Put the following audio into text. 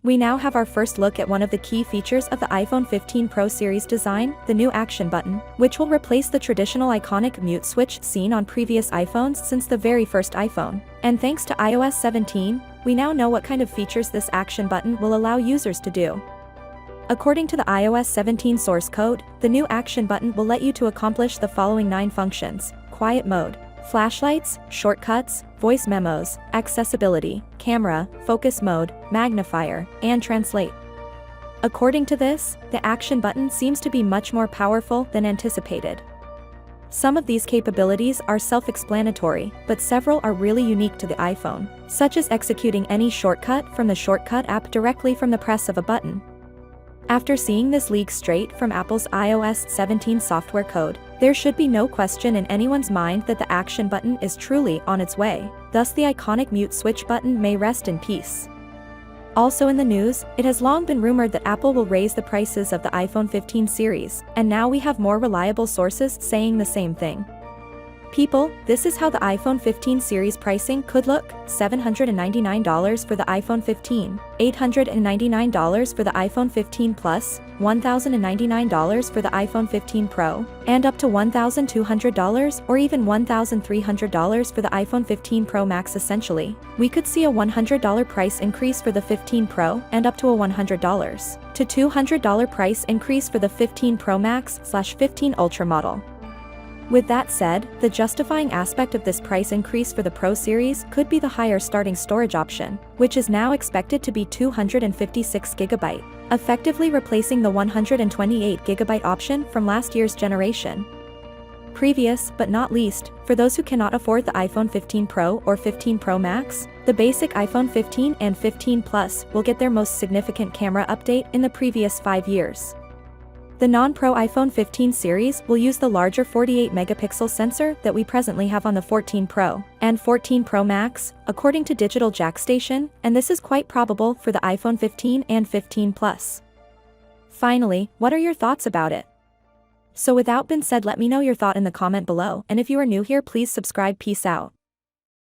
We now have our first look at one of the key features of the iPhone 15 Pro series design, the new action button, which will replace the traditional iconic mute switch seen on previous iPhones since the very first iPhone. And thanks to iOS 17, we now know what kind of features this action button will allow users to do. According to the iOS 17 source code, the new action button will let you to accomplish the following 9 functions: quiet mode, flashlights, shortcuts, voice memos, accessibility, camera, focus mode, magnifier, and translate. According to this, the action button seems to be much more powerful than anticipated. Some of these capabilities are self-explanatory, but several are really unique to the iPhone, such as executing any shortcut from the Shortcut app directly from the press of a button. After seeing this leak straight from Apple's iOS 17 software code, there should be no question in anyone's mind that the action button is truly on its way, thus the iconic mute switch button may rest in peace. Also in the news, it has long been rumored that Apple will raise the prices of the iPhone 15 series, and now we have more reliable sources saying the same thing. People, this is how the iPhone 15 series pricing could look: $799 for the iPhone 15, $899 for the iPhone 15 Plus, $1,099 for the iPhone 15 Pro, and up to $1,200 or even $1,300 for the iPhone 15 Pro Max. Essentially, we could see a $100 price increase for the 15 Pro and up to a $100 to $200 price increase for the 15 Pro Max/15 Ultra model. With that said, the justifying aspect of this price increase for the Pro series could be the higher starting storage option, which is now expected to be 256GB, effectively replacing the 128GB option from last year's generation. Previous, but not least, for those who cannot afford the iPhone 15 Pro or 15 Pro Max, the basic iPhone 15 and 15 Plus will get their most significant camera update in the previous 5 years. The non-Pro iPhone 15 series will use the larger 48-megapixel sensor that we presently have on the 14 Pro and 14 Pro Max, according to Digital Jack Station, and this is quite probable for the iPhone 15 and 15 Plus. Finally, what are your thoughts about it? So without being said, let me know your thought in the comment below, and if you are new here, please subscribe. Peace out.